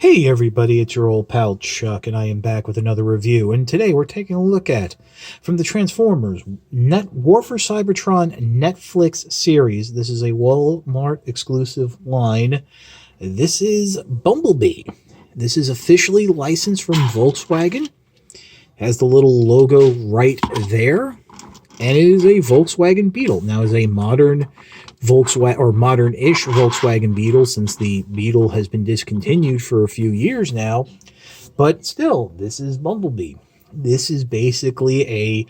Hey everybody, it's your old pal Chuck, and I am back with another review. And today we're taking a look at, from the Transformers War for Cybertron Netflix series. This is a Walmart exclusive line. This is Bumblebee. This is officially licensed from Volkswagen. Has the little logo right there. And it is a Volkswagen Beetle. Now, is a modern Volkswagen, or modern-ish Volkswagen Beetle, since the Beetle has been discontinued for a few years now. But still, this is Bumblebee. This is basically a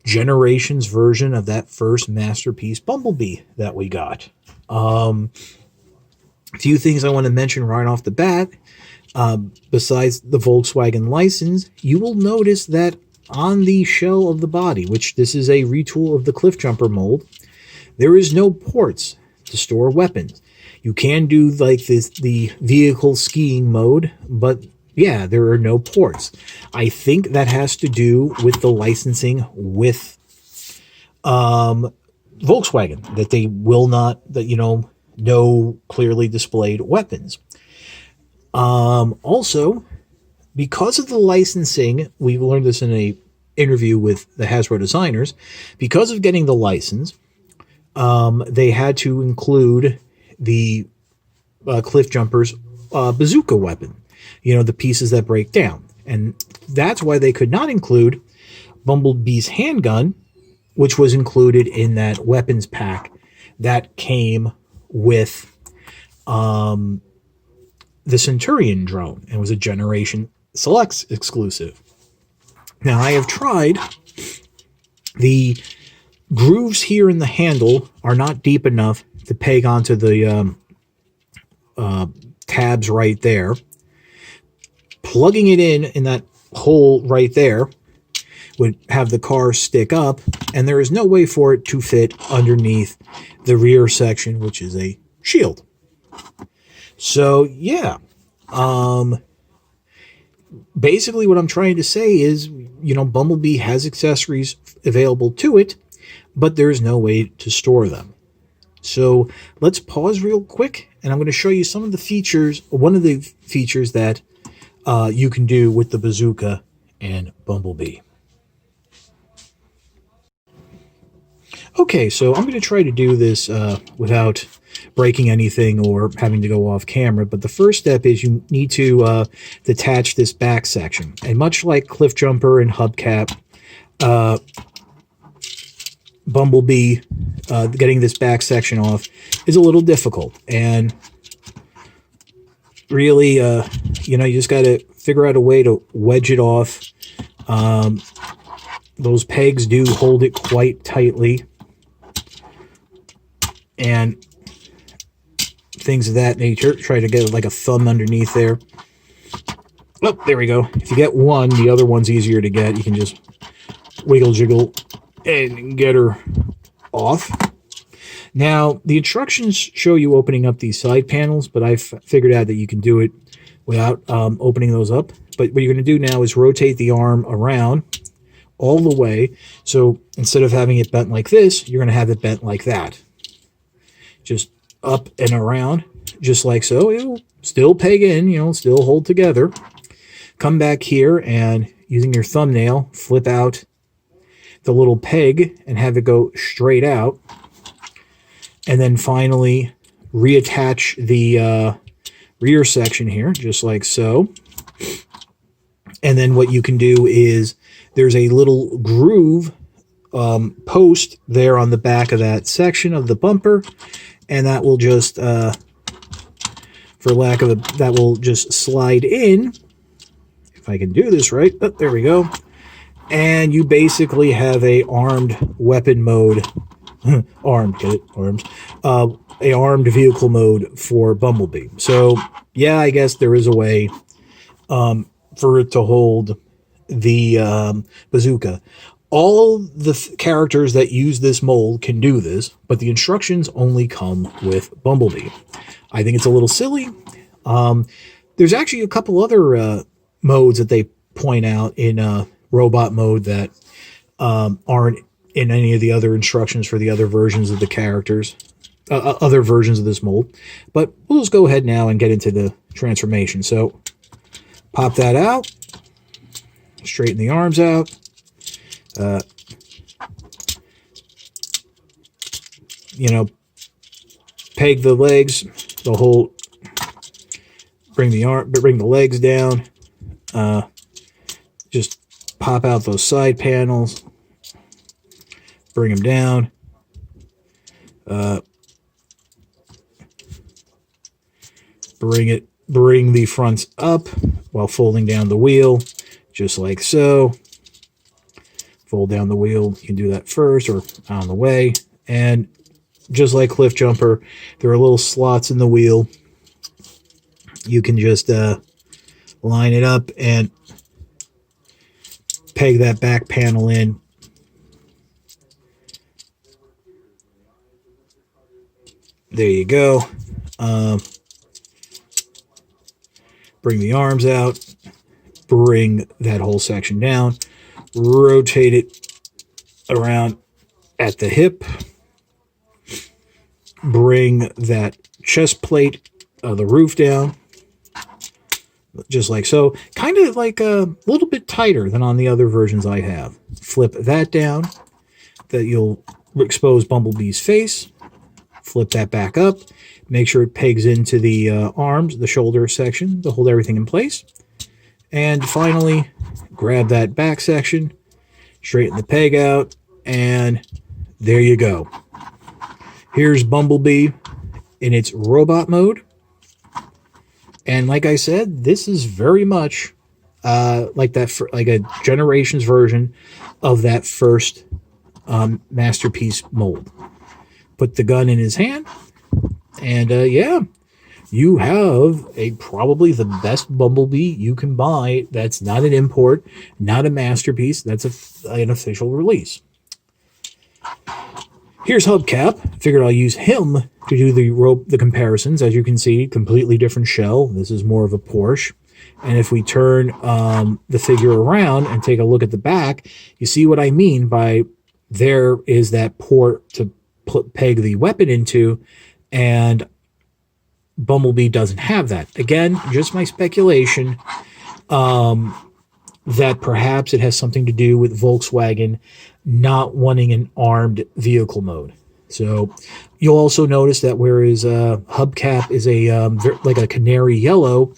Generations version of that first masterpiece Bumblebee that we got. A few things I want to mention right off the bat. Besides the Volkswagen license, you will notice that on the shell of the body, which this is a retool of the Cliffjumper mold, there is no ports to store weapons. You can do like this, the vehicle skiing mode, but yeah, there are no ports. I think that has to do with the licensing with Volkswagen, that they will not, no clearly displayed weapons. Also, because of the licensing, we learned this in a interview with the Hasbro designers, because of getting the license, they had to include the Cliffjumper's bazooka weapon, the pieces that break down. And that's why they could not include Bumblebee's handgun, which was included in that weapons pack that came with the Centurion drone and was a Generation Selects exclusive. Now, I have tried. The grooves here in the handle are not deep enough to peg onto the tabs right there. Plugging it in that hole right there would have the car stick up, and there is no way for it to fit underneath the rear section, which is a shield. So, yeah. Basically, what I'm trying to say is, Bumblebee has accessories available to it, but there's no way to store them. So let's pause real quick, and I'm going to show you some of the features, one of the features that you can do with the bazooka and Bumblebee. Okay, so I'm going to try to do this without breaking anything or having to go off camera, but the first step is you need to detach this back section. And much like Cliffjumper and Hubcap, Bumblebee, getting this back section off is a little difficult. And really, you just got to figure out a way to wedge it off. Those pegs do hold it quite tightly. And things of that nature. Try to get like a thumb underneath there. Oh, there we go. If you get one, the other one's easier to get. You can just wiggle, jiggle, and get her off. Now, the instructions show you opening up these side panels, but I've figured out that you can do it without opening those up. But what you're going to do now is rotate the arm around all the way. So instead of having it bent like this, you're going to have it bent like that. Just up and around, just like so. It'll still peg in, still hold together. Come back here and, using your thumbnail, flip out the little peg and have it go straight out. And then finally reattach the rear section here, just like so. And then what you can do is, there's a little groove post there on the back of that section of the bumper. And that will just, for lack of that will just slide in. If I can do this right. Oh, there we go. And you basically have a armed weapon mode. Armed, get it? Arms. A armed vehicle mode for Bumblebee. So, yeah, I guess there is a way for it to hold the bazooka. All the characters that use this mold can do this, but the instructions only come with Bumblebee. I think it's a little silly. There's actually a couple other modes that they point out in robot mode that aren't in any of the other instructions for the other versions of the characters, other versions of this mold. But we'll just go ahead now and get into the transformation. So Pop that out. Straighten the arms out. Peg the legs, bring the legs down. Just pop out those side panels. Bring them down. Bring the fronts up while folding down the wheel, just like so. Fold down the wheel. You can do that first or on the way. And just like Cliff Jumper, there are little slots in the wheel. You can just line it up and peg that back panel in. There you go. Bring the arms out. Bring that whole section down. Rotate it around at the hip. Bring that chest plate of the roof down. Just like so. Kind of like a little bit tighter than on the other versions I have. Flip that down. That you'll expose Bumblebee's face. Flip that back up. Make sure it pegs into the arms, the shoulder section to hold everything in place. And finally, grab that back section, straighten the peg out, and there you go. Here's Bumblebee in its robot mode. And like I said, this is very much like a Generations version of that first Masterpiece mold. Put the gun in his hand, and yeah, you have probably the best Bumblebee you can buy. That's not an import, not a Masterpiece. That's an official release. Here's Hubcap. Figured I'll use him to do the comparisons. As you can see, completely different shell. This is more of a Porsche. And if we turn the figure around and take a look at the back, you see what I mean by there is that port to peg the weapon into, and Bumblebee doesn't have that. Again, just my speculation that perhaps it has something to do with Volkswagen not wanting an armed vehicle mode. So you'll also notice that whereas Hubcap is like a canary yellow,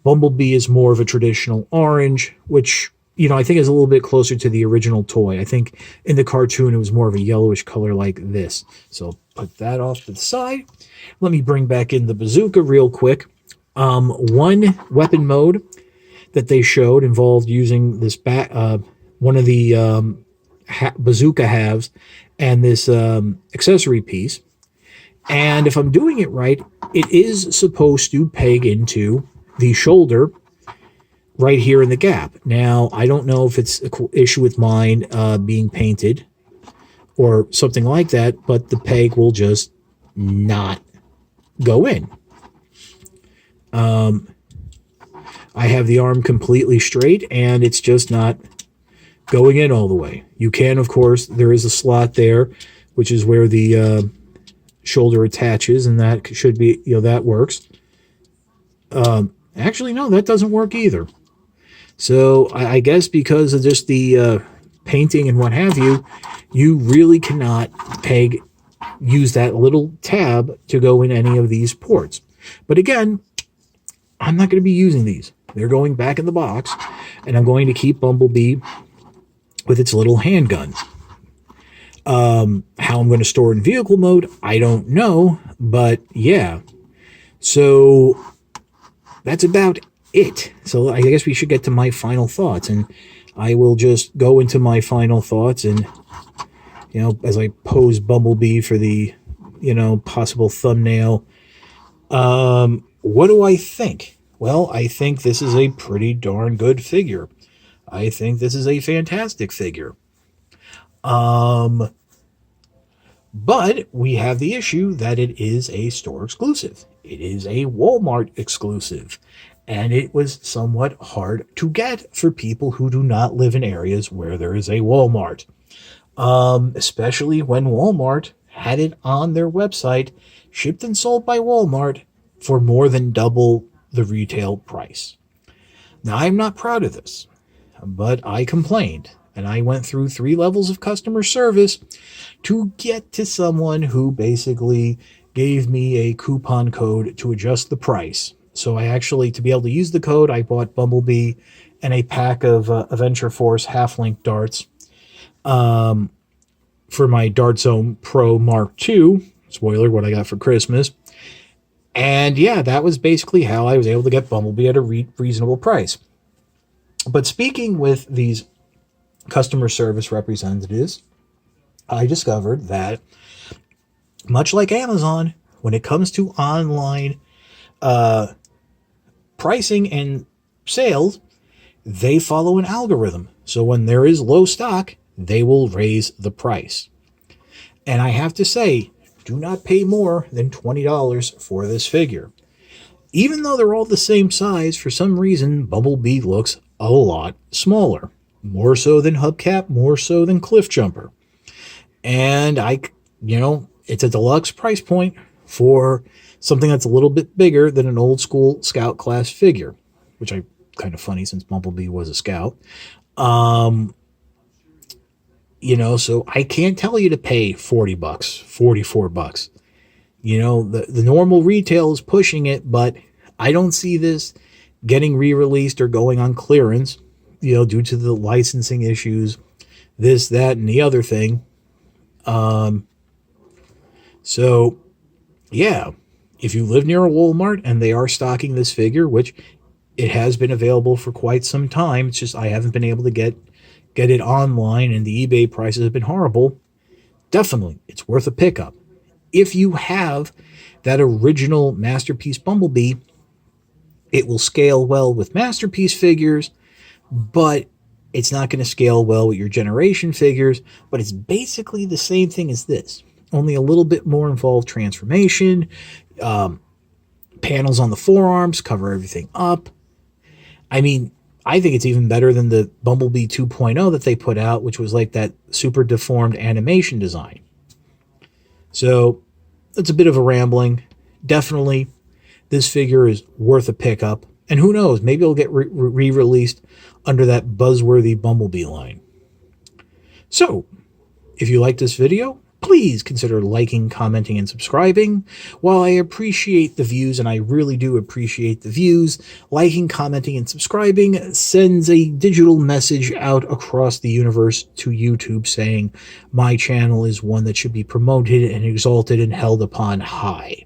Bumblebee is more of a traditional orange, which I think is a little bit closer to the original toy. I think in the cartoon it was more of a yellowish color like this. So put that off to the side. Let me bring back in the bazooka real quick. One weapon mode that they showed involved using this one of the bazooka halves and this accessory piece. And if I'm doing it right, it is supposed to peg into the shoulder right here in the gap. Now, I don't know if it's an issue with mine being painted or something like that, but the peg will just not go in. I have the arm completely straight, and it's just not going in all the way. You can, of course, there is a slot there, which is where the shoulder attaches, and that should be, that works. Actually, no, that doesn't work either. So I guess because of just the painting and what have you, you really cannot use that little tab to go in any of these ports. But again, I'm not going to be using these. They're going back in the box, and I'm going to keep Bumblebee with its little handgun. How I'm going to store it in vehicle mode, I don't know, but yeah. So that's about it. So I guess we should get to my final thoughts, and I will just go into my final thoughts, and as I pose Bumblebee for the possible thumbnail. What do I think? Well, I think this is a pretty darn good figure. I think this is a fantastic figure. But we have the issue that it is a store exclusive. It is a Walmart exclusive. And it was somewhat hard to get for people who do not live in areas where there is a Walmart. Especially when Walmart had it on their website, shipped and sold by Walmart for more than double the retail price. Now, I'm not proud of this, but I complained, and I went through 3 levels of customer service to get to someone who basically gave me a coupon code to adjust the price. So I actually, to be able to use the code, I bought Bumblebee and a pack of Adventure Force half-length darts for my Dart Zone Pro Mark II. Spoiler, what I got for Christmas. And yeah, that was basically how I was able to get Bumblebee at a reasonable price. But speaking with these customer service representatives, I discovered that, much like Amazon, when it comes to online pricing and sales, they follow an algorithm. So when there is low stock, they will raise the price. And I have to say, do not pay more than $20 for this figure. Even though they're all the same size, for some reason, Bumblebee looks a lot smaller. More so than Hubcap, more so than Cliffjumper. And it's a deluxe price point for something that's a little bit bigger than an old school Scout class figure, which I kind of funny since Bumblebee was a Scout. So I can't tell you to pay $40, $44. The normal retail is pushing it, but I don't see this getting re-released or going on clearance, due to the licensing issues, this, that, and the other thing. So yeah, if you live near a Walmart and they are stocking this figure, which it has been available for quite some time, it's just I haven't been able to get it online, and the eBay prices have been horrible. Definitely, it's worth a pickup. If you have that original Masterpiece Bumblebee, it will scale well with Masterpiece figures, but it's not going to scale well with your Generation figures. But it's basically the same thing as this, only a little bit more involved transformation. Panels on the forearms cover everything up. I mean, I think it's even better than the Bumblebee 2.0 that they put out, which was like that super deformed animation design. So it's a bit of a rambling. Definitely, this figure is worth a pickup. And who knows, maybe it'll get re-released under that buzzworthy Bumblebee line. So, if you like this video, please consider liking, commenting, and subscribing. While I appreciate the views, and I really do appreciate the views, liking, commenting, and subscribing sends a digital message out across the universe to YouTube saying my channel is one that should be promoted and exalted and held upon high.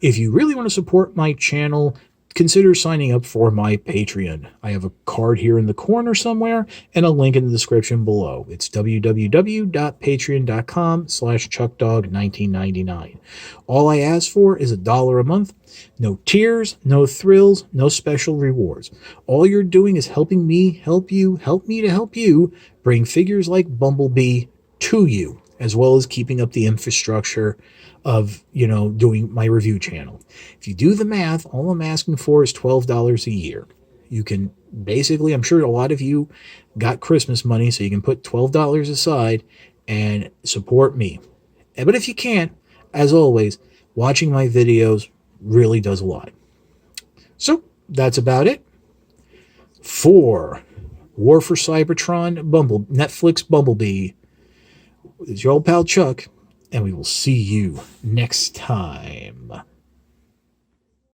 If you really want to support my channel, consider signing up for my Patreon. I have a card here in the corner somewhere and a link in the description below. It's www.patreon.com/chuckdog1999. All I ask for is $1 a month. No tiers, no thrills, no special rewards. All you're doing is helping me help you, help me to help you bring figures like Bumblebee to you, as well as keeping up the infrastructure of, doing my review channel. If you do the math, all I'm asking for is $12 a year. You can basically, I'm sure a lot of you got Christmas money, so you can put $12 aside and support me. But if you can't, as always, watching my videos really does a lot. So that's about it for War for Cybertron Netflix Bumblebee. It's your old pal Chuck, and we will see you next time.